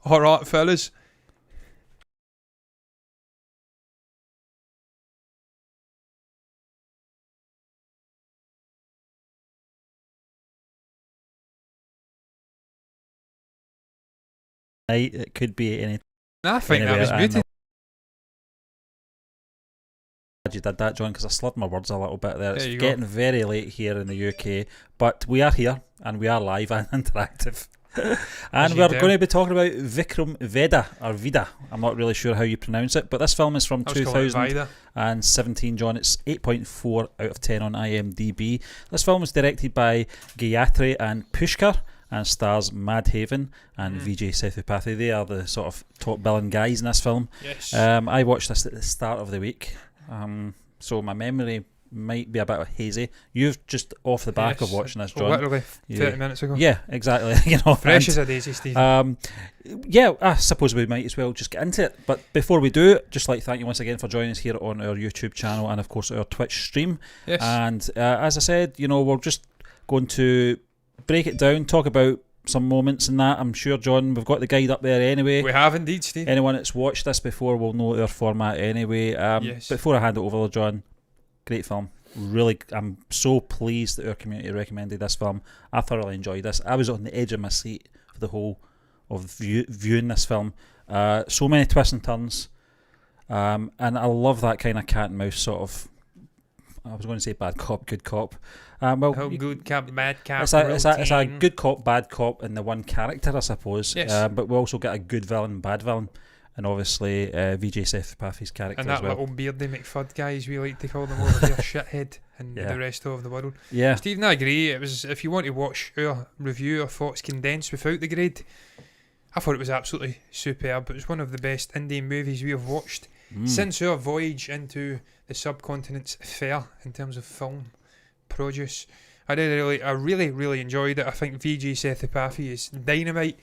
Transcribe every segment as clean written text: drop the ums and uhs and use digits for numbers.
Alright, fellas. It could be any. I think that was muted. Glad you did that, John, because I slurred my words a little bit there. It's There you getting very late here in the UK, but we are here and we are live and interactive. And we're going to be talking about Vikram Vedha, or Vida. I'm not really sure how you pronounce it, but this film is from 2017, John. It's 8.4 out of 10 on IMDb. This film was directed by Gayatri and Pushkar and stars Madhavan and Vijay Sethupathi. They are the sort of top billing guys in this film. Yes. I watched this at the start of the week, so my memory might be a bit hazy. You've just off the back of watching this, John. Literally 30 minutes ago. Yeah, exactly. Fresh as a daisy, Stephen. Yeah, I suppose we might as well just get into it. But before we do, just like thank you once again for joining us here on our YouTube channel and of course our Twitch stream. Yes. And as I said, we're just going to break it down, talk about some moments in that. I'm sure, John, we've got the guide up there anyway. We have indeed, Steve. Anyone that's watched this before will know our format anyway. Yes. Before I hand it over, John, great film. Really, I'm so pleased that our community recommended this film. I thoroughly enjoyed this. I was on the edge of my seat for the whole of viewing this film. So many twists and turns, and I love that kind of cat and mouse sort of. I was going to say bad cop, good cop. Good cop, bad cop. It's a good cop, bad cop in the one character, I suppose. Yes. But we also get a good villain, bad villain. And obviously Vijay Sethupath's character and that as well. little beardy McFud guy, as we like to call them over here, shithead, and the rest of the world. Yeah. Stephen, I agree. It was, if you want to watch our review, our thoughts condensed without the grade, I thought it was absolutely superb. It was one of the best Indian movies we have watched since our voyage into the subcontinent's fair in terms of film produce. I really enjoyed it. I think Vijay Sethupathi is dynamite.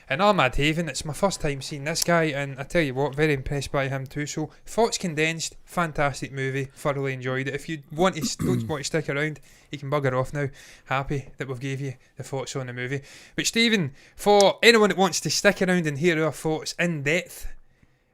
And Madhavan, it's my first time seeing this guy, and I tell you what, very impressed by him too. So, thoughts condensed, fantastic movie, thoroughly enjoyed it. If you don't want to stick around, you can bugger off now. Happy that we've gave you the thoughts on the movie. But Stephen, for anyone that wants to stick around and hear our thoughts in depth,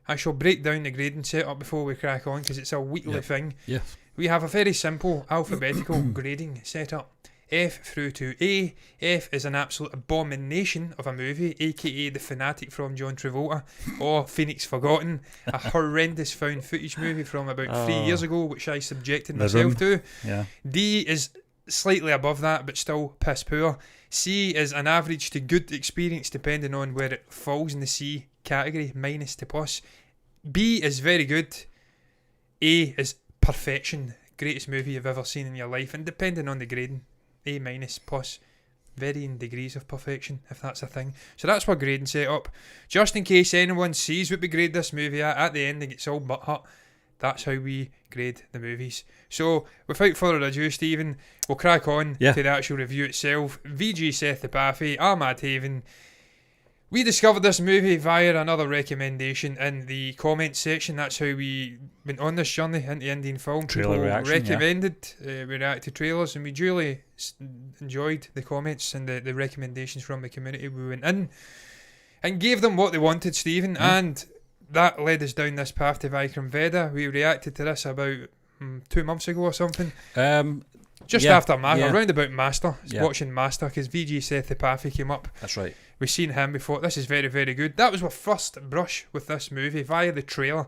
I shall break down the grading setup before we crack on, because it's a weekly thing. Yeah. We have a very simple alphabetical grading setup. F through to A. F is an absolute abomination of a movie, aka The Fanatic from John Travolta, or Phoenix Forgotten, a horrendous found footage movie from about 3 years ago, which I subjected myself to. Yeah. D is slightly above that, but still piss poor. C is an average to good experience, depending on where it falls in the C category, minus to plus. B is very good. A is perfection, greatest movie you've ever seen in your life, and depending on the grading, A minus plus, varying degrees of perfection, if that's a thing. So that's what grading set up. Just in case anyone sees what we grade this movie at the end and gets all butthurt, that's how we grade the movies. So without further ado, Stephen, we'll crack on to the actual review itself. Vijay Sethupathi, Madhavan. We discovered this movie via another recommendation in the comments section. That's how we went on this journey into Indian film. Trailer People reaction, recommended, we reacted to trailers, and we duly enjoyed the comments and the recommendations from the community. We went in and gave them what they wanted, Stephen, and that led us down this path to Vikram Vedha. We reacted to this about 2 months ago or something. Just after around about Master, watching Master, because Vijay Sethupathi came up. That's right. We've seen him before. This is very, very good. That was my first brush with this movie via the trailer,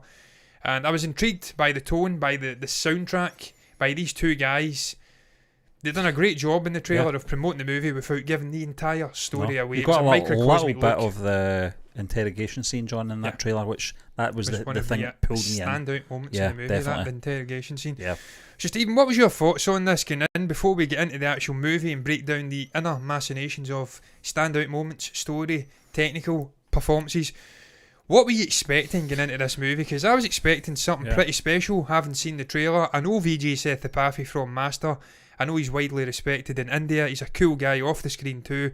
and I was intrigued by the tone, by the soundtrack, by these two guys. They've done a great job in the trailer of promoting the movie without giving the entire story away. You got a little bit of the interrogation scene, John, in that trailer, which was the thing that pulled me in. Standout moments in the movie, that interrogation scene. Yeah. So Stephen, what was your thoughts on this going in before we get into the actual movie and break down the inner machinations of standout moments, story, technical performances? What were you expecting going into this movie? Because I was expecting something pretty special, having seen the trailer. I know Vijay Sethupathi from Master. I know he's widely respected in India. He's a cool guy off the screen too.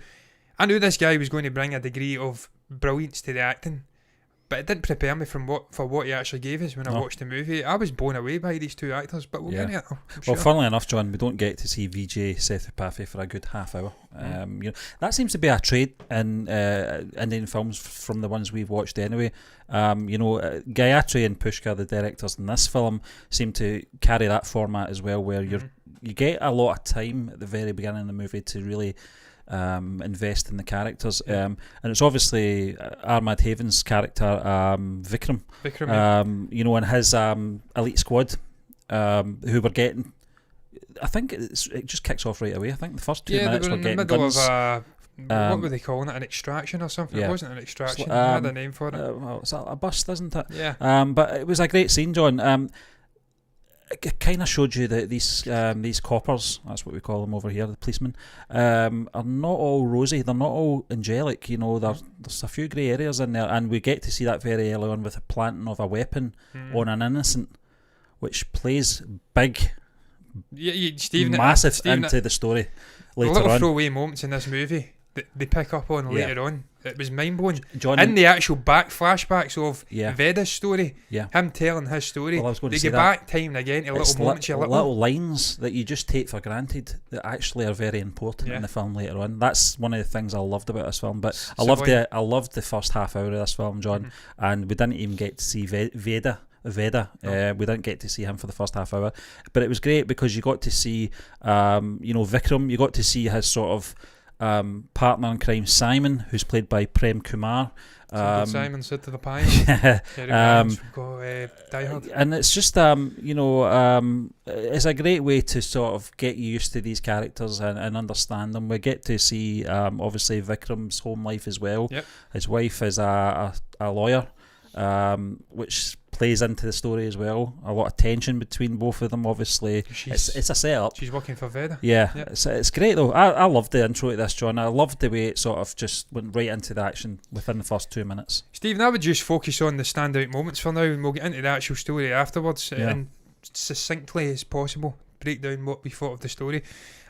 I knew this guy was going to bring a degree of brilliance to the acting. but it didn't prepare me for what he actually gave us when I watched the movie. I was blown away by these two actors, but we'll get into it. I'm sure. Well, funnily enough, John, we don't get to see Vijay Sethupathi for a good half hour. That seems to be a trait in Indian films from the ones we've watched anyway. Gayatri and Pushkar, the directors in this film, seem to carry that format as well, where you get a lot of time at the very beginning of the movie to really invest in the characters, and it's obviously Armad Haven's character, Vikram, and his elite squad, who were getting. I think it just kicks off right away. I think the first 2 minutes they were we're in getting the middle guns. of what were they calling it? An extraction or something? It wasn't an extraction. They had a name for it. Well, it's a bust, isn't it? Yeah. But it was a great scene, John. It kind of showed you that these coppers, that's what we call them over here, the policemen, are not all rosy. They're not all angelic. There's a few grey areas in there, and we get to see that very early on with the planting of a weapon on an innocent, which plays big, massive into the story later on. The little throwaway moments in this movie that they pick up on later on. It was mind-blowing. John, in the actual flashbacks of Yeah. Veda's story, him telling his story, Well, I was going to they say get back time and again to little moments, little lines that you just take for granted that actually are very important in the film later on. That's one of the things I loved about this film. But I loved the first half hour of this film, John, and we didn't even get to see Veda. We didn't get to see him for the first half hour, but it was great because you got to see, Vikram. You got to see his sort of partner in crime, Simon, who's played by Prem Kumar. Simon said to the pine. Die Hard. And it's just it's a great way to sort of get you used to these characters and understand them. We get to see obviously Vikram's home life as well. Yep. His wife is a lawyer, which plays into the story as well. A lot of tension between both of them, obviously. It's a setup. She's working for Veda. Yeah, yep. It's great though. I loved the intro to this, John. I loved the way it sort of just went right into the action within the first 2 minutes. Stephen, I would just focus on the standout moments for now, and we'll get into the actual story afterwards, and succinctly as possible break down what we thought of the story.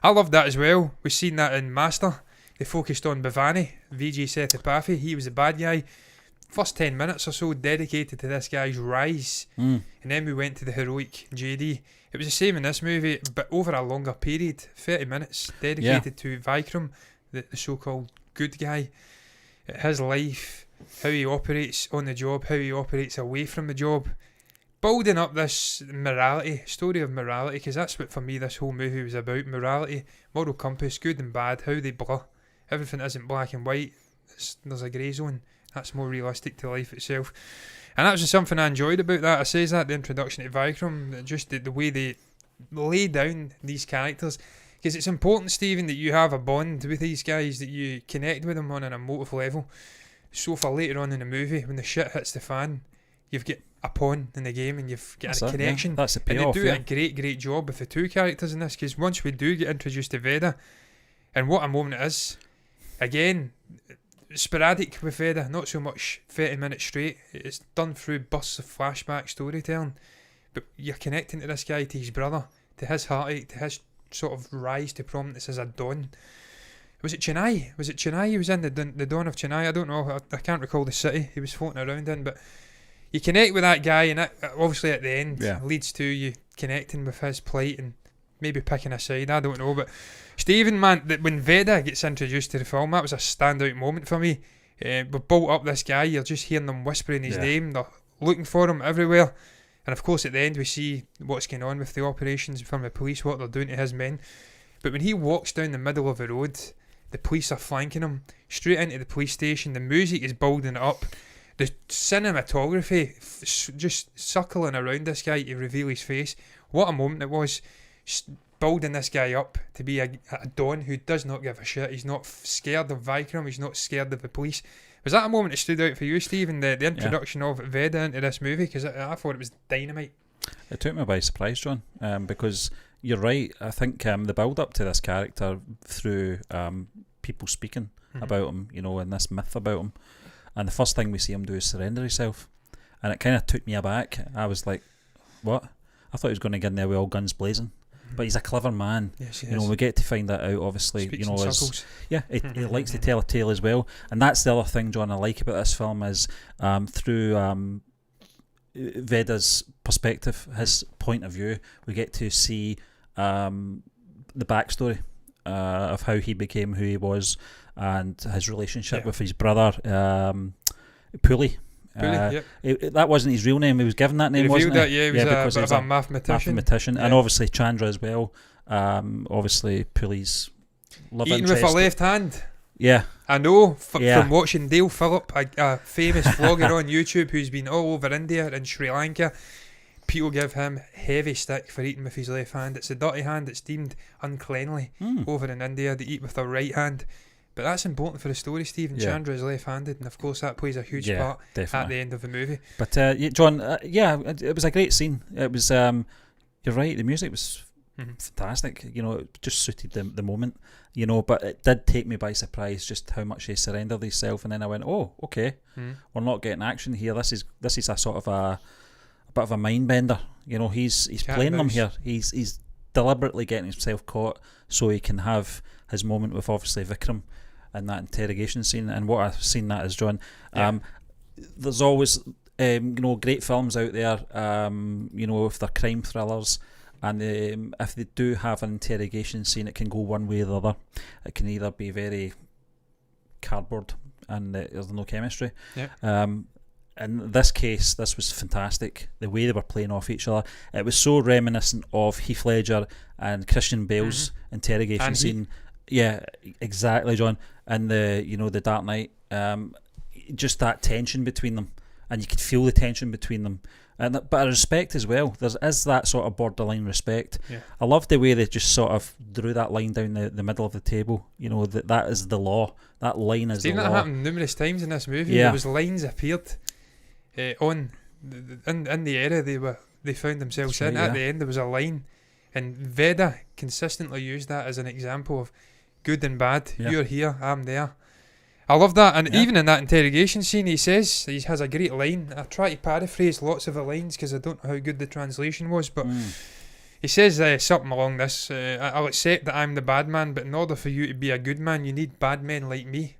I loved that as well. We've seen that in Master. They focused on Bhavani, Vijay Sethupathi. He was the bad guy. First 10 minutes or so dedicated to this guy's rise, and then we went to the heroic JD. It was the same in this movie, but over a longer period. 30 minutes dedicated to Vikram, the so-called good guy, his life, how he operates on the job, how he operates away from the job, building up this story of morality, because that's what for me this whole movie was about. Morality, moral compass, good and bad, how they blur. Everything isn't black and white. There's a grey zone. That's more realistic to life itself. And that was just something I enjoyed about that. I says that, the introduction to Vikram, just the way they lay down these characters. Because it's important, Stephen, that you have a bond with these guys, that you connect with them on an emotive level. So for later on in the movie, when the shit hits the fan, you've got a pawn in the game and you've got a connection. Yeah. That's the payoff. And they do a great job with the two characters in this, because once we do get introduced to Veda, and what a moment it is, again, sporadic with Veda, not so much 30 minutes straight. It's done through bursts of flashback storytelling, but you're connecting to this guy, to his brother, to his heartache, to his sort of rise to prominence as a Don. Was it Chennai? He was in the Don of Chennai? I don't know, I can't recall the city he was floating around in, but you connect with that guy, and that obviously at the end leads to you connecting with his plight and maybe picking a side, I don't know. But Stephen, man, when Veda gets introduced to the film, that was a standout moment for me. We've built up this guy, you're just hearing them whispering his name, they're looking for him everywhere. And of course at the end we see what's going on with the operations from the police, what they're doing to his men. But when he walks down the middle of the road, the police are flanking him straight into the police station, the music is building up, the cinematography just circling around this guy to reveal his face. What a moment it was, building this guy up to be a Don who does not give a shit. He's not scared of Vikram, he's not scared of the police. Was that a moment that stood out for you, Stephen, the introduction of Veda into this movie? Because I thought it was dynamite. It took me by surprise, John, because you're right. I think the build up to this character through people speaking about him, and this myth about him, and the first thing we see him do is surrender himself, and it kind of took me aback. I was like, what? I thought he was going to get in there with all guns blazing, but he's a clever man. Yes, he you know, is. we get to find that out, obviously. Speaks you know, in as circles. yeah, he likes to tell a tale as well, and that's the other thing, John, I like about this film is through Veda's perspective, his point of view, we get to see the backstory of how he became who he was, and his relationship with his brother, Pulley. That wasn't his real name. He was given that name, wasn't he? He was because a bit of a mathematician. And obviously Chandra as well. Obviously Pulley's love Eating interest. with a left hand. Yeah. I know from watching Dale Phillip, a famous vlogger on YouTube who's been all over India and Sri Lanka. People give him heavy stick for eating with his left hand. It's a dirty hand. It's deemed uncleanly over in India. They eat with their right hand. But that's important for the story, Stephen. Chandra is left-handed, and of course that plays a huge part at the end of the movie. But John, it was a great scene. It was, you're right, the music was fantastic. You know, it just suited the moment. You know, but it did take me by surprise just how much he surrendered himself, and then I went, oh, okay, we're not getting action here. This is a sort of a bit of a mind bender. You know, he's playing them here. He's deliberately getting himself caught so he can have his moment with obviously Vikram in that interrogation scene. And what I've seen that is, John, there's always great films out there, if they're crime thrillers, and if they do have an interrogation scene, it can go one way or the other. It can either be very cardboard and there's no chemistry. In this case, this was fantastic. The way they were playing off each other, it was so reminiscent of Heath Ledger and Christian Bale's interrogation scene. Yeah, exactly, John. And the Dark Knight, just that tension between them, and you could feel the tension between them. But I respect as well. There is that sort of borderline respect. I love the way they just sort of drew that line down the middle of the table. You know, that is the law. That line is the law. That happened numerous times in this movie. There was lines appeared in the era they found themselves in. At the end, there was a line, and Veda consistently used that as an example of good and bad. You're here, I'm there. I love that. And even in that interrogation scene, he has a great line. I try to paraphrase lots of the lines because I don't know how good the translation was, but he says something along this: I'll accept that I'm the bad man, but in order for you to be a good man, you need bad men like me.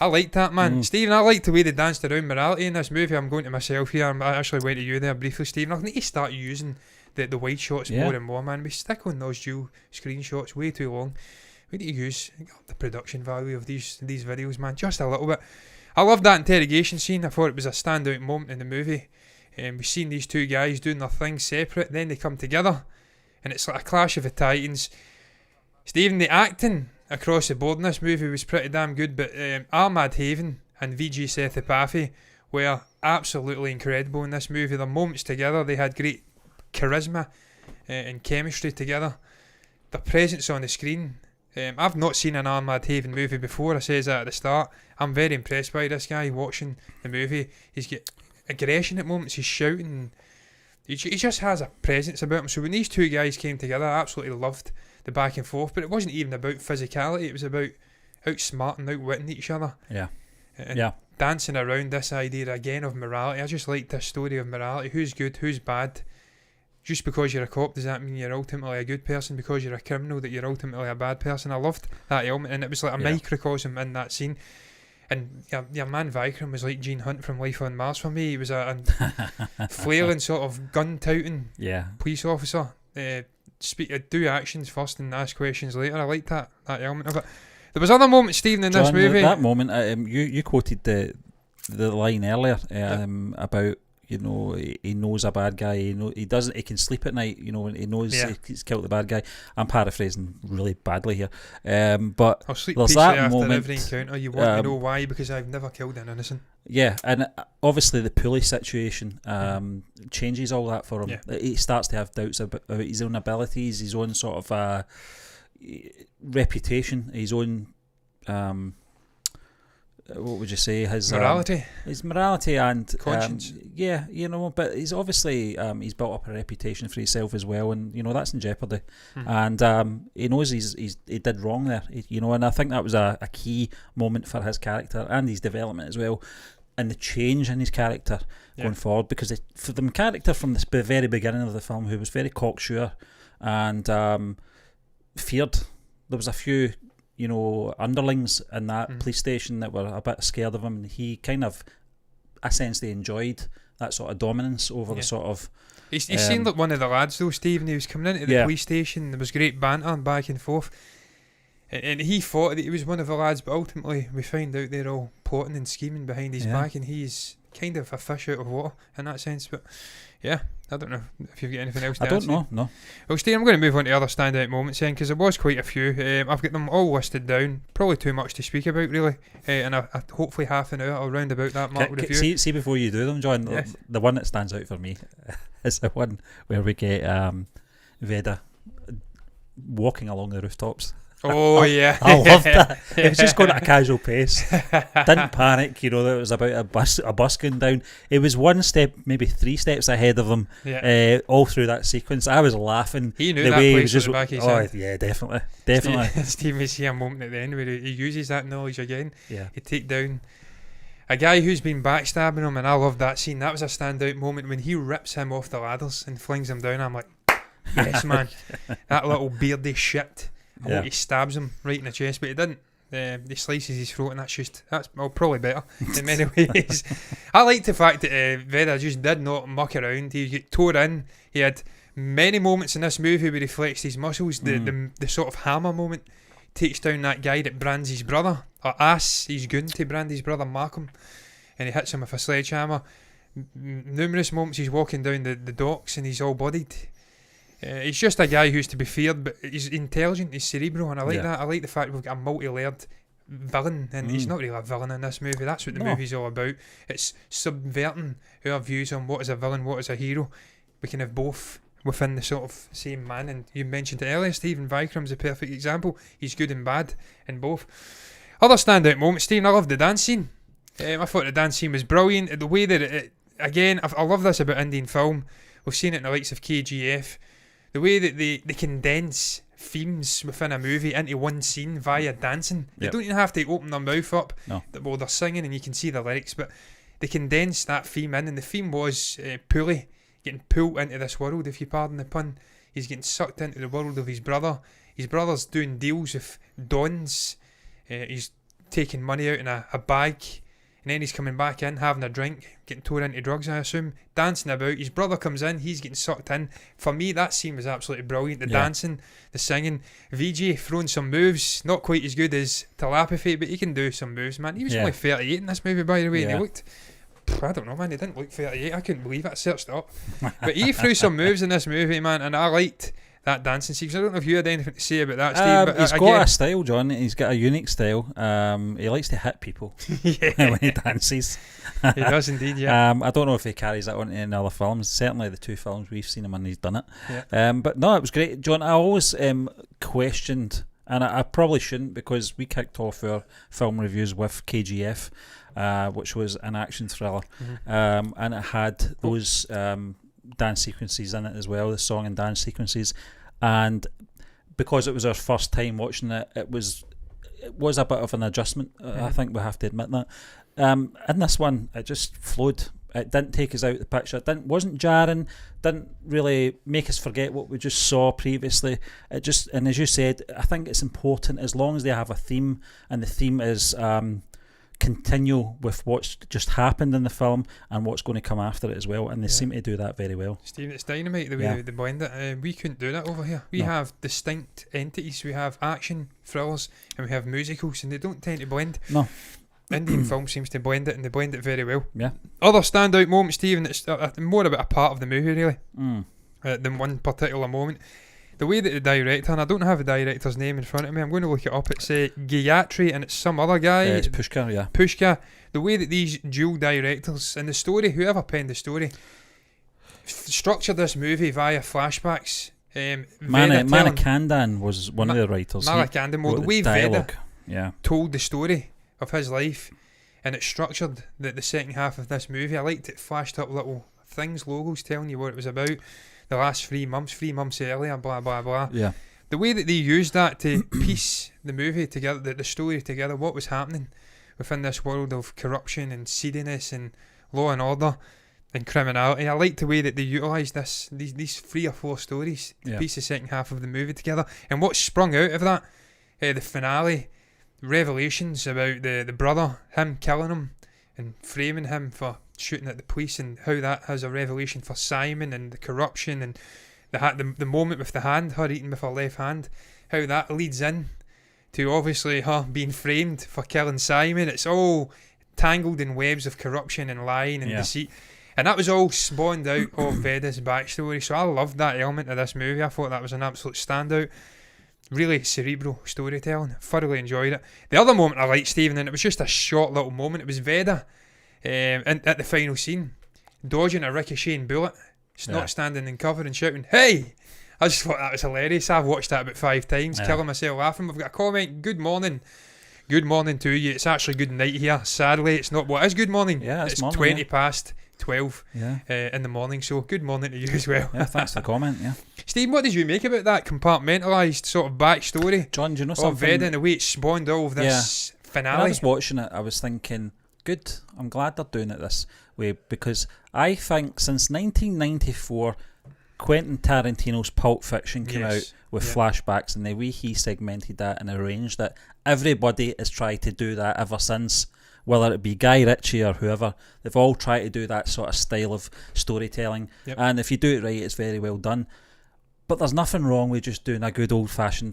I like that, man. Stephen, I like the way they danced around morality in this movie. I'm going to myself here. I actually went to you there briefly, Stephen. I need to start using the wide shots more and more, man. We stick on those dual screenshots way too long. We need to use the production value of these videos, man, just a little bit. I love that interrogation scene. I thought it was a standout moment in the movie. We've seen these two guys doing their thing separate, then they come together, and it's like a clash of the titans. Stephen, the acting across the board in this movie was pretty damn good, but Ahmad Haven and Vijay Sethupathi were absolutely incredible in this movie. Their moments together, they had great charisma and chemistry together. Their presence on the screen, I've not seen an Ahmad Haven movie before. I says that at the start. I'm very impressed by this guy watching the movie. He's got aggression at moments. He's shouting. He just has a presence about him. So when these two guys came together, I absolutely loved the back and forth. But it wasn't even about physicality. It was about outsmarting, outwitting each other. And dancing around this idea again of morality. I just like this story of morality. Who's good? Who's bad? Just because you're a cop, does that mean you're ultimately a good person? Because you're a criminal, that you're ultimately a bad person? I loved that element, and it was like a microcosm in that scene. And your man Vikram was like Gene Hunt from Life on Mars for me. He was a flailing sort of gun-touting police officer. Do actions first and ask questions later. I liked that element of it. There was other moments, Stephen, in this movie. That moment, you quoted the line earlier about, he knows a bad guy. He can sleep at night. When he knows he's killed the bad guy. I'm paraphrasing really badly here, but I'll sleep there's peacefully that after moment. Every encounter. You want to know why? Because I've never killed an innocent. Yeah, and obviously the Pulley situation changes all that for him. Yeah. He starts to have doubts about his own abilities, his own sort of reputation, his own. What would you say? His morality and conscience. But he's obviously he's built up a reputation for himself as well, and that's in jeopardy. And he knows he did wrong there. And I think that was a key moment for his character and his development as well, and the change in his character going forward. Because for the character from the very beginning of the film, who was very cocksure and feared. There was a few, underlings in that police station that were a bit scared of him. And he kind of, I sense they enjoyed that sort of dominance over the sort of... He seemed like one of the lads though, Steve, and he was coming into the police station. There was great banter back and forth. And he thought that he was one of the lads, but ultimately we find out they're all plotting and scheming behind his back, and he's kind of a fish out of water in that sense. But yeah, I don't know if you've got anything else to I don't know, no. Well, Steve, I'm going to move on to other standout moments then, because there was quite a few. I've got them all listed down. Probably too much to speak about, really. And hopefully half an hour, I'll round about that mark with a few. See before you do them, John, the one that stands out for me is the one where we get Vedha walking along the rooftops. Oh, yeah. I loved that. It was just going at a casual pace. Didn't panic, that it was about a bus going down. It was one step, maybe 3 steps ahead of them all through that sequence. I was laughing. He knew that place was the back of his head. Yeah, definitely. Steve, we see a moment at the end where he uses that knowledge again. Yeah. He take down a guy who's been backstabbing him, and I love that scene. That was a standout moment when he rips him off the ladders and flings him down. I'm like, yes, man. That little beardy shit. He stabs him right in the chest, but he didn't. He slices his throat, and that's probably better in many ways. I like the fact that Vedha just did not muck around. He tore in. He had many moments in this movie where he flexed his muscles. The sort of hammer moment, takes down that guy that brands his brother, or asks his goon to brand his brother Markham, and he hits him with a sledgehammer. Numerous moments he's walking down the docks and he's all bloodied. He's just a guy who's to be feared, but he's intelligent, he's cerebral, and I like that. I like the fact we've got a multi-layered villain, and he's not really a villain in this movie. That's what the movie's all about. It's subverting our views on what is a villain, what is a hero. We can have both within the sort of same man, and you mentioned it earlier, Stephen Vikram's a perfect example. He's good and bad in both. Other standout moments, Stephen, I love the dance scene. I thought the dance scene was brilliant. The way that again, I love this about Indian film. We've seen it in the likes of KGF. The way that they condense themes within a movie into one scene via dancing. They don't even have to open their mouth up while they're singing and you can see the lyrics, but they condense that theme in, and the theme was Pulley getting pulled into this world, if you pardon the pun. He's getting sucked into the world of his brother. His brother's doing deals with dons. He's taking money out in a bag, and then he's coming back in, having a drink, getting torn into drugs, I assume, dancing about. His brother comes in, he's getting sucked in. For me, that scene was absolutely brilliant. The dancing, the singing. VJ throwing some moves, not quite as good as Telepathy, but he can do some moves, man. He was only 38 in this movie, by the way, and he looked... I don't know, man, he didn't look 38. I couldn't believe it. I searched it up. But he threw some moves in this movie, man, and I liked that dancing sequence. I don't know if you had anything to say about that, Steve. But he's got a style, John. He's got a unique style. He likes to hit people when he dances. He does indeed, yeah. I don't know if he carries that on in other films. Certainly the 2 films we've seen him in, he's done it. Yeah. But no, it was great. John, I always questioned, and I probably shouldn't, because we kicked off our film reviews with KGF, which was an action thriller, and it had those dance sequences in it as well, the song and dance sequences, and because it was our first time watching it, it was a bit of an adjustment. I think we have to admit that. In this one, it just flowed. It didn't take us out of the picture. It wasn't jarring. Didn't really make us forget what we just saw previously. It just, and as you said, I think it's important, as long as they have a theme, and the theme is continue with what's just happened in the film and what's going to come after it as well, and they seem to do that very well. Steve, it's dynamite the way they blend it. We couldn't do that over here. We have distinct entities. We have action thrillers and we have musicals, and they don't tend to blend. No. Indian film seems to blend it, and they blend it very well. Yeah. Other standout moments, Stephen, it's more about a part of the movie really than one particular moment. The way that the director, and I don't have the director's name in front of me, I'm going to look it up. It's Gayatri, and it's some other guy. It's Pushkar, yeah. Pushkar. The way that these dual directors and the story, whoever penned the story, structured this movie via flashbacks. Manikandan was one of the writers. Manikandan, well, the way Vedha told the story of his life, and it structured the second half of this movie. I liked it flashed up little things, logos telling you what it was about. The last 3 months earlier, blah blah blah. Yeah. The way that they used that to piece the movie together, the story together, what was happening within this world of corruption and seediness and law and order, and criminality. I like the way that they utilised these 3 or 4 stories to piece the second half of the movie together. And what sprung out of that, the finale, revelations about the brother, him killing him and framing him for shooting at the police, and how that has a revelation for Simon and the corruption, and the moment with the hand, her eating with her left hand, how that leads in to obviously her being framed for killing Simon. It's all tangled in webs of corruption and lying and deceit. And that was all spawned out of Veda's backstory. So I loved that element of this movie. I thought that was an absolute standout. Really cerebral storytelling. Thoroughly enjoyed it. The other moment I liked, Stephen, and it was just a short little moment, it was Veda at the final scene, dodging a ricocheting bullet, not standing in cover and shouting, "Hey!" I just thought that was hilarious. I've watched that about 5 times, killing myself laughing. We've got a comment. Good morning. Good morning to you. It's actually good night here. Sadly, it's not what is good morning. Yeah, it's morning, 20 past 12 in the morning. So good morning to you as well. Yeah, thanks for the comment. Yeah, Steve, what did you make about that compartmentalised sort of backstory? John, do you know something? Of Veda and the way it spawned all of this finale. When I was watching it, I was thinking, good. I'm glad they're doing it this way, because I think since 1994. Quentin Tarantino's Pulp Fiction came out with flashbacks, and the way he segmented that and arranged it, everybody has tried to do that ever since, whether it be Guy Ritchie or whoever. They've all tried to do that sort of style of storytelling, and if you do it right, it's very well done. But there's nothing wrong with just doing a good old-fashioned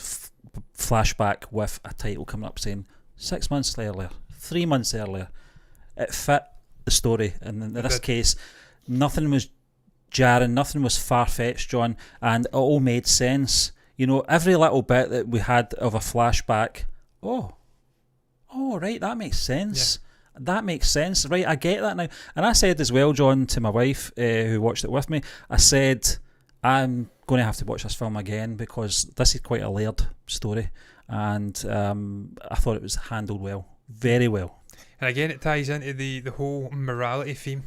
flashback with a title coming up saying 6 months earlier, 3 months earlier. It fit the story, and in this case, nothing was jarring, nothing was far-fetched, John, and it all made sense. You know, every little bit that we had of a flashback, oh right, that makes sense. That makes sense. Right, I get that now. And I said as well, John, to my wife, who watched it with me, I said, I'm going to have to watch this film again, because this is quite a layered story, and I thought it was handled well, very well. And again, it ties into the whole morality theme.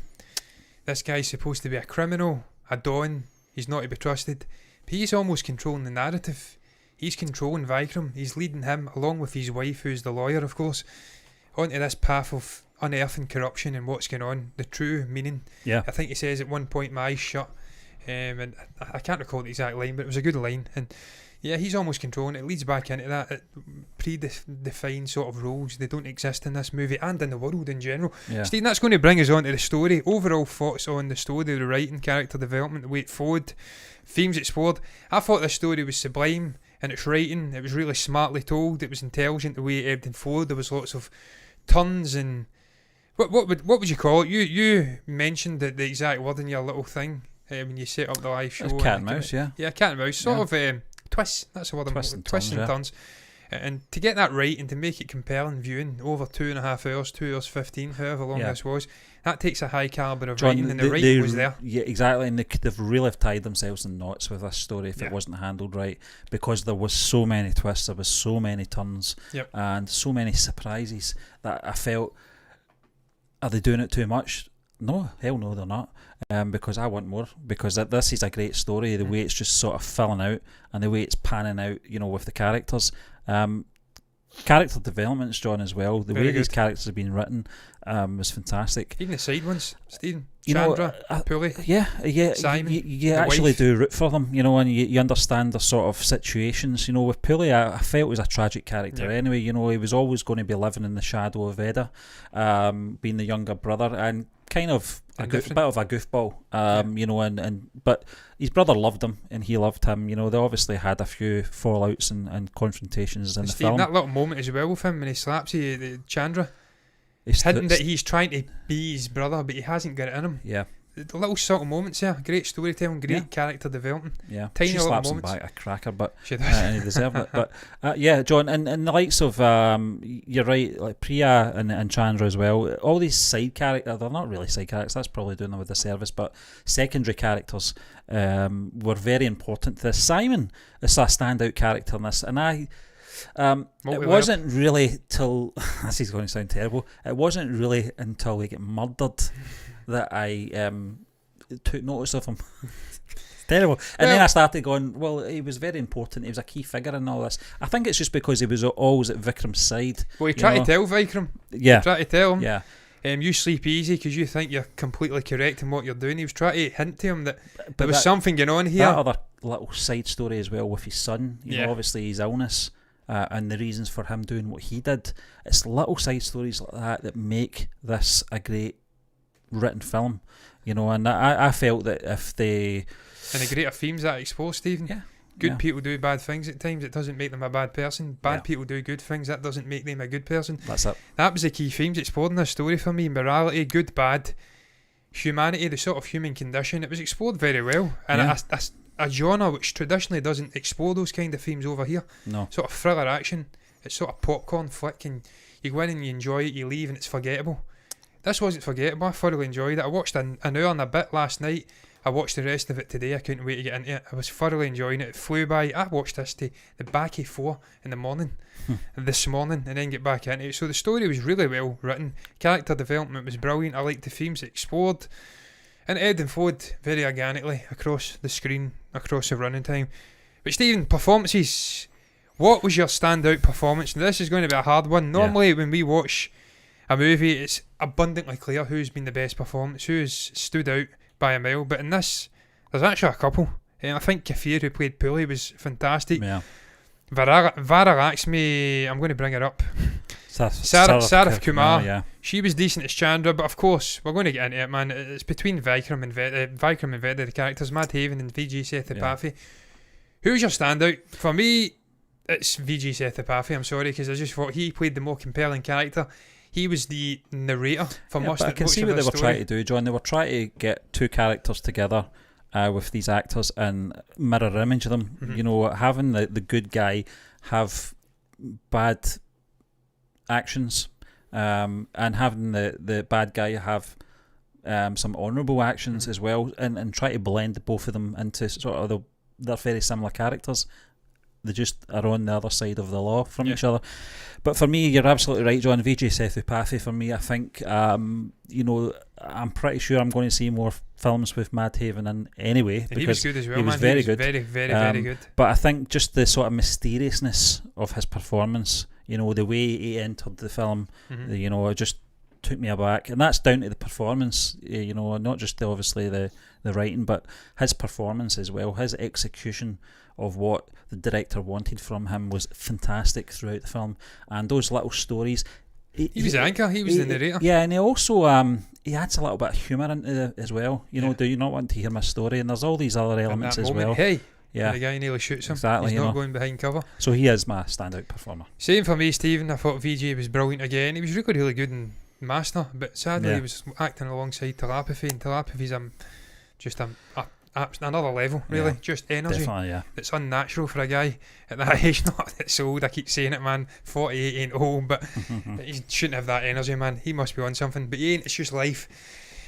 This guy's supposed to be a criminal, a don, he's not to be trusted, but he's almost controlling the narrative. He's controlling Vikram, he's leading him, along with his wife, who's the lawyer, of course, onto this path of unearthing corruption and what's going on, the true meaning. I think he says at one point, "My eyes shut," and I can't recall the exact line, but it was a good line. And he's almost controlling it. It leads back into that predefined sort of roles. They don't exist in this movie and in the world in general. Stephen, that's going to bring us on to the story. Overall thoughts on the story, the writing, character development, the way it flowed, themes explored. I thought this story was sublime in its writing. It was really smartly told. It was intelligent the way it ebbed and flowed. There was lots of turns and what would you call it? You mentioned the exact word in your little thing when you set up the live show. It's cat and mouse, cat and mouse. Sort of twists. That's the word. Twists and turns. And to get that right and to make it compelling viewing over 2.5 hours, 2 hours 15, however long this was, that takes a high calibre of writing, and the writing was there. Yeah, exactly, and they've really tied themselves in knots with this story if it wasn't handled right, because there was so many twists, there was so many turns, and so many surprises that I felt, are they doing it too much? No, hell no, they're not. Because I want more. Because this is a great story. The way it's just sort of filling out, and the way it's panning out, you know, with the characters. Character developments, John, as well. The way these characters have been written was fantastic. Even the side ones, Stephen, Chandra, Pulley, Simon, you actually do root for them, you know, and you understand the sort of situations. You know, with Pulley, I felt he was a tragic character anyway. You know, he was always going to be living in the shadow of Veda, being the younger brother, and kind of a bit of a goofball, you know, but his brother loved him and he loved him. You know, they obviously had a few fallouts and confrontations in the film. That little moment as well with him when he slaps Chandra, hinting that he's trying to be his brother, but he hasn't got it in him. The little subtle moments there, great storytelling, great character development. Tiny she little slaps moments. him back a cracker, but and he deserved it. But John, and the likes of you're right, like Priya and Chandra as well. All these side characters, they're not really side characters. That's probably doing them with the service, but secondary characters were very important to this. Simon is a standout character in this, and it wasn't really till this is going to sound terrible. It wasn't really until we get murdered that I took notice of him. Terrible. And then I started going, well, he was very important. He was a key figure in all this. I think it's just because he was always at Vikram's side. Well, he tried to tell Vikram. Yeah. He tried to tell him. Yeah. You sleep easy because you think you're completely correct in what you're doing. He was trying to hint to him that there was something going on here. That other little side story as well with his son, you know, obviously his illness and the reasons for him doing what he did. It's little side stories like that make this a great written film, you know. And I felt that if they... And the greater themes that expose, Stephen. Good people do bad things at times. It doesn't make them a bad person. Bad people do good things. That doesn't make them a good person. That's it. That was the key themes explored in this story for me. Morality, good, bad, humanity, the sort of human condition. It was explored very well. And a genre which traditionally doesn't explore those kind of themes over here. No. Sort of thriller action. It's sort of popcorn flick, and you go in and you enjoy it, you leave and it's forgettable. This wasn't forgettable. I thoroughly enjoyed it. I watched an hour and a bit last night. I watched the rest of it today. I couldn't wait to get into it. I was thoroughly enjoying it. It flew by. I watched this to the back of 4 in the morning, this morning, and then get back into it. So the story was really well written. Character development was brilliant. I liked the themes it explored. And it ebbed and flowed very organically across the screen, across the running time. But Stephen, performances. What was your standout performance? Now, this is going to be a hard one. Normally when we watch a movie, it's abundantly clear who's been the best performance, who's stood out by a mile, but in this there's actually a couple. I think Kafir, who played Pulley, was fantastic. Vara Lakshmi, I'm going to bring her up. Saraf Kumar, she was decent as Chandra, but of course we're going to get into it, man. It's between Vikram and Vedha, the characters, Madhavan and Vijay Sethupathi. Who's your standout? For me, it's Vijay Sethupathi. I'm sorry, because I just thought he played the more compelling character. He was the narrator for most of the story. I can see what they were trying to do, John. They were trying to get two characters together with these actors and mirror image them. Mm-hmm. You know, having the good guy have bad actions and having the bad guy have some honourable actions as well, and try to blend both of them into sort of they're very similar characters. They just are on the other side of the law from each other. But for me, you're absolutely right, John. Vijay Sethupathi, for me, I think, you know, I'm pretty sure I'm going to see more films with Madhavan in anyway. And he was good as well, he was very good. Very good. But I think just the sort of mysteriousness of his performance, you know, the way he entered the film, you know, it just took me aback. And that's down to the performance, you know, not just obviously the writing, but his performance as well. His execution of what the director wanted from him was fantastic throughout the film, and those little stories. He was the anchor. He was the narrator. Yeah, and he also he adds a little bit of humour into it as well. You know, do you not want to hear my story? And there's all these other elements as well. Hey, the guy nearly shoots him. Exactly, he's not going behind cover. So he is my standout performer. Same for me, Stephen. I thought Vijay was brilliant again. He was really good in Master, but sadly he was acting alongside Telepathy, and Telepathy's just another level, really. Just energy. It's unnatural for a guy at that age. Not that it's old, I keep saying it, man. 48 ain't old, but he shouldn't have that energy, man. He must be on something, but he ain't. It's just life.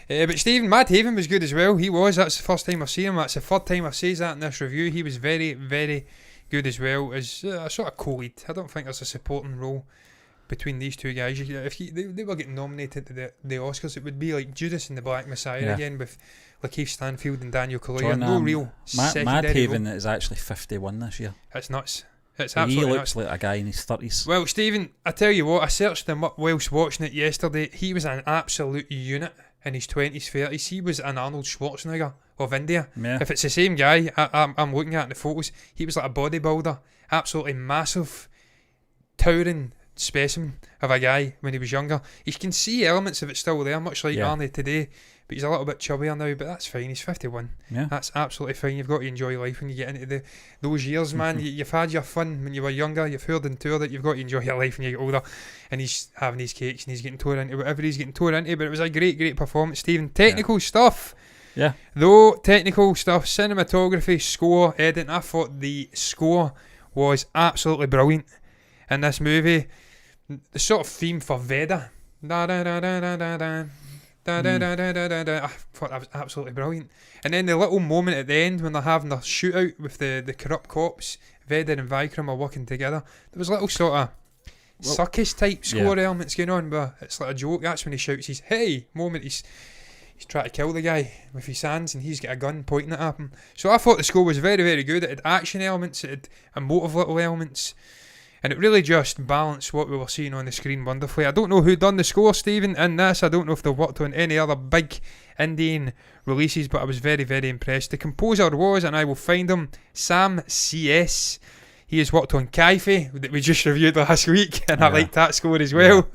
But Stephen, Madhavan was good as well. He was. That's the first time I've seen him. That's the third time I've said that in this review. He was very, very good as well as a sort of co-lead. I don't think there's a supporting role between these two guys. If they were getting nominated to the Oscars, it would be like Judas and the Black Messiah again, with Lakeith Stanfield and Daniel Kaluuya. No real secondary role. Madhavan is actually 51 this year. It's nuts. It's absolutely He looks nuts. like a guy in his 30s. Well, Stephen, I tell you what, I searched him up whilst watching it yesterday. He was an absolute unit in his 20s, 30s. He was an Arnold Schwarzenegger of India. If it's the same guy, I'm looking at the photos. He was like a bodybuilder, absolutely massive, towering specimen of a guy when he was younger. You can see elements of it still there, much like Arnie today, but he's a little bit chubbier now, but that's fine. He's 51. That's absolutely fine. You've got to enjoy life when you get into those years, man. You've had your fun when you were younger, you've heard and toured it, you've got to enjoy your life when you get older. And he's having his cakes and he's getting tore into whatever he's getting tore into, but it was a great performance, Stephen. Technical stuff, technical stuff, cinematography, score, editing, I thought the score was absolutely brilliant in this movie. The sort of theme for Vedha, I thought that was absolutely brilliant. And then the little moment at the end when they're having their shootout with the corrupt cops, Vedha and Vikram are working together. There was little sort of circus type score elements going on, but it's like a joke. That's when he shouts his "hey" moment. He's trying to kill the guy with his hands, and he's got a gun pointing it at him. So I thought the score was very, very good. It had action elements, it had emotive little elements. And it really just balanced what we were seeing on the screen wonderfully. I don't know who done the score, Stephen, in this. I don't know if they worked on any other big Indian releases, but I was very, very impressed. The composer was, and I will find him, Sam C.S. He has worked on Kaifi, that we just reviewed last week, and I liked that score as well.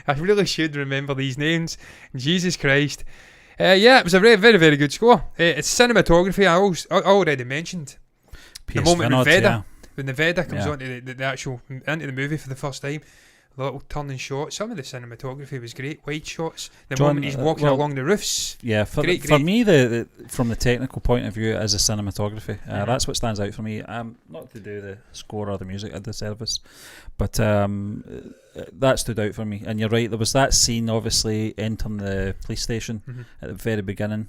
I really should remember these names. Jesus Christ. It was a very, very, very good score. It's cinematography, I already mentioned. The moment with Vedha. When the Vedha comes onto the actual into the movie for the first time, the little turning shot. Some of the cinematography was great. Wide shots. The moment he's walking along the roofs. Yeah, for me, the from the technical point of view, is the cinematography. That's what stands out for me. Not to do the score or the music at the service, but that stood out for me. And you're right. There was that scene, obviously entering the police station at the very beginning.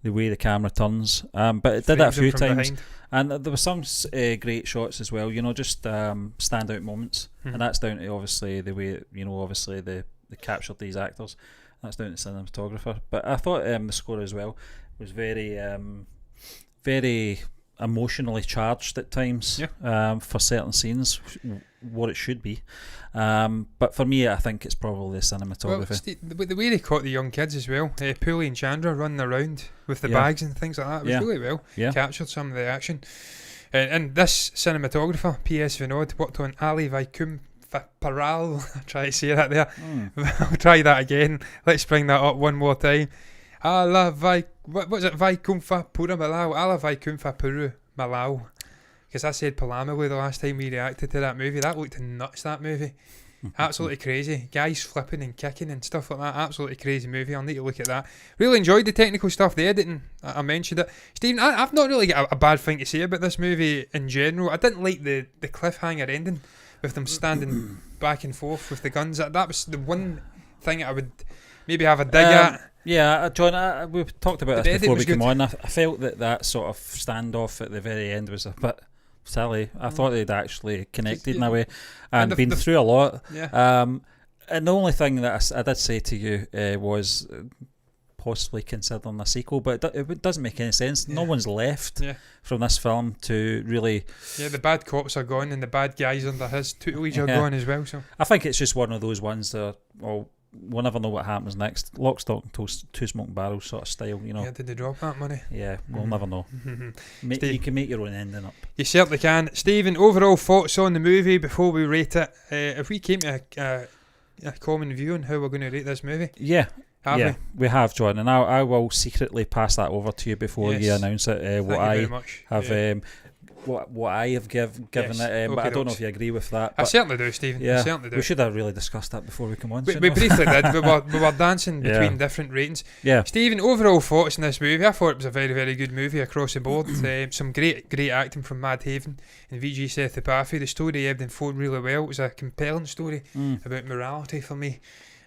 The way the camera turns, but it did that a few times. Behind. And there were some great shots as well, just standout moments, and that's down to obviously the way obviously they captured these actors. That's down to the cinematographer. But I thought the score as well was very, very emotionally charged at times for certain scenes, what it should be. But for me, I think it's probably the cinematography. Well, the way they caught the young kids as well, Pooley and Chandra running around with the bags and things like that, it was really well captured some of the action. And this cinematographer, P.S. Vinod, worked on Ali Vaikum Paral. I'll try to say that there. I'll try that again. Let's bring that up one more time. Ala what was it? Vaikumfa Pura Malau. Ala Vaikumfa Puru Malau. Because I said Palamulu the last time we reacted to that movie. That looked nuts, that movie. Absolutely crazy. Guys flipping and kicking and stuff like that. Absolutely crazy movie. I'll need to look at that. Really enjoyed the technical stuff, the editing. I mentioned it. Stephen, I've not really got a bad thing to say about this movie in general. I didn't like the cliffhanger ending with them standing back and forth with the guns. That was the one thing I would maybe have a dig at. Yeah, John, we've talked about this before we came on. I felt that sort of standoff at the very end was a bit silly. I thought they'd actually connected in a way and been through a lot. Yeah. And the only thing that I did say to you was possibly considering a sequel, but it doesn't make any sense. No one's left from this film to really... Yeah, the bad cops are gone and the bad guys under his tutelage are gone as well. So I think it's just one of those ones that we'll never know what happens next. Lock, stock and two smoking barrels sort of style, Yeah, did they drop that money? Yeah, we'll never know. You can make your own ending up. You certainly can. Stephen, overall thoughts on the movie before we rate it? If we came to a common view on how we're going to rate this movie? We have, John, and I will secretly pass that over to you before you announce it. What I have given it, but I don't know if you agree with that. I certainly do, Stephen. Yeah, I certainly do. We should have really discussed that before we come on. We briefly did. We were dancing between different ratings. Yeah. Stephen, overall thoughts on this movie? I thought it was a very, very good movie across the board. Some great acting from Mad Haven and VG Sethupathi. The story ebbed and flowed really well. It was a compelling story about morality for me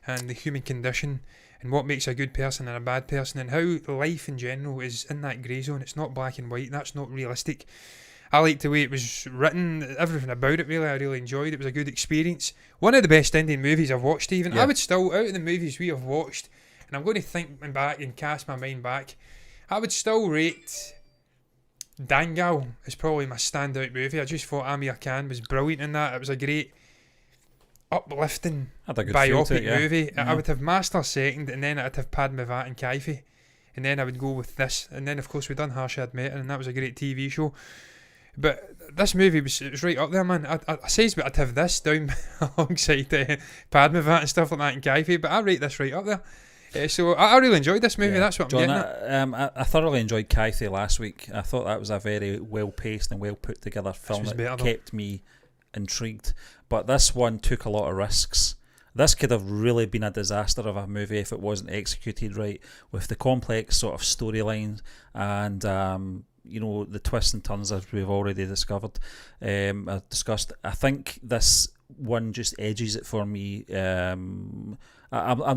and the human condition and what makes a good person and a bad person and how life in general is in that grey zone. It's not black and white. That's not realistic. I liked the way it was written, everything about it really, I really enjoyed. It was a good experience. One of the best Indian movies I've watched, even. I would still, out of the movies we have watched, and I'm going to think back and cast my mind back, I would still rate Dangal as probably my standout movie. I just thought Amir Khan was brilliant in that. It was a great uplifting biopic movie. I would have Master second, and then I'd have Padmavat and Kaifi, and then I would go with this, and then of course we done Harshad Mehta, and that was a great TV show. But this movie was right up there, man. I says but I'd have this down alongside Padmavat and stuff like that and Kaifi, but I rate this right up there. So I really enjoyed this movie. That's what I'm getting at. I thoroughly enjoyed Kaifi last week. I thought that was a very well paced and well put together film that kept me intrigued. But this one took a lot of risks. This could have really been a disaster of a movie if it wasn't executed right, with the complex sort of storyline and the twists and turns as we've already discussed. I think this one just edges it for me. I'm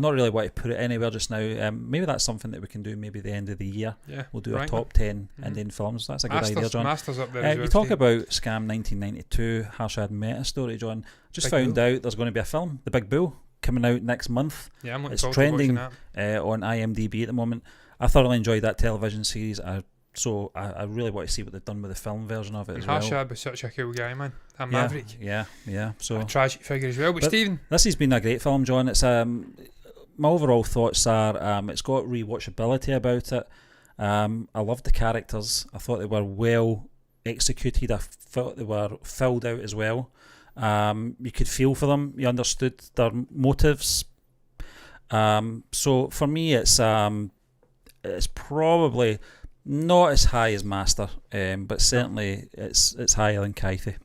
not really want to put it anywhere just now. Maybe that's something that we can do maybe the end of the year. We'll do our top 10 Indian films. That's a good idea, John. Masters up there as well, you talk about Scam 1992, Harshad Mehta story, John. Just found out there's going to be a film, The Big Bull, coming out next month. Yeah, I'm looking it's forward trending to watching that. On IMDb at the moment. I thoroughly enjoyed that television series. I So I really want to see what they've done with the film version of it as Harshad well. was such a cool guy, man. A maverick. Yeah. So A tragic figure as well. But Stephen, this has been a great film, John. It's my overall thoughts are it's got rewatchability about it. I loved the characters. I thought they were well executed. I felt they were filled out as well. You could feel for them. You understood their motives. So for me, it's probably not as high as Master, but certainly it's higher than Kythe.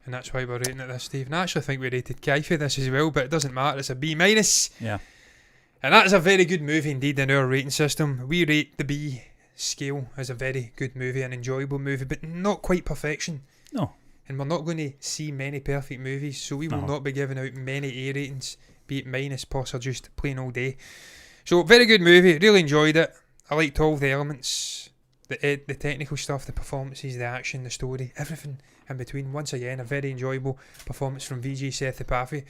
And that's why we're rating it this, Stephen. I actually think we rated Kythe this as well, but it doesn't matter. It's a B-. Yeah. And that's a very good movie indeed in our rating system. We rate the B scale as a very good movie, an enjoyable movie, but not quite perfection. No. And we're not going to see many perfect movies, so we will not be giving out many A ratings, be it minus, plus, or just plain all day. So, very good movie. Really enjoyed it. I liked all the elements, the technical stuff, the performances, the action, the story, everything in between. Once again, a very enjoyable performance from VG Sethupathi.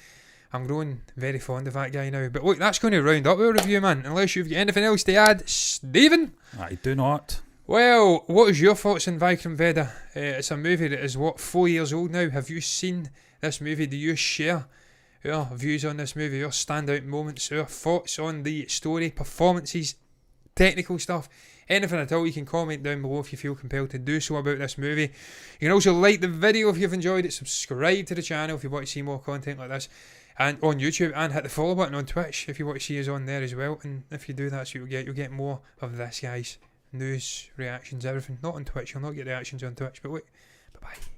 I'm growing very fond of that guy now. But look, that's going to round up our review, man. Unless you've got anything else to add, Stephen? I do not. Well, what is your thoughts on Vikram Vedha? It's a movie that is, 4 years old now. Have you seen this movie? Do you share our views on this movie, our standout moments, our thoughts on the story, performances, technical stuff? Anything at all, you can comment down below if you feel compelled to do so about this movie. You can also like the video if you've enjoyed it, subscribe to the channel if you want to see more content like this, and on YouTube, and hit the follow button on Twitch if you want to see us on there as well. And if you do that, so you'll get more of this, guys. News, reactions, everything. Not on Twitch, you'll not get reactions on Twitch, but wait, bye bye.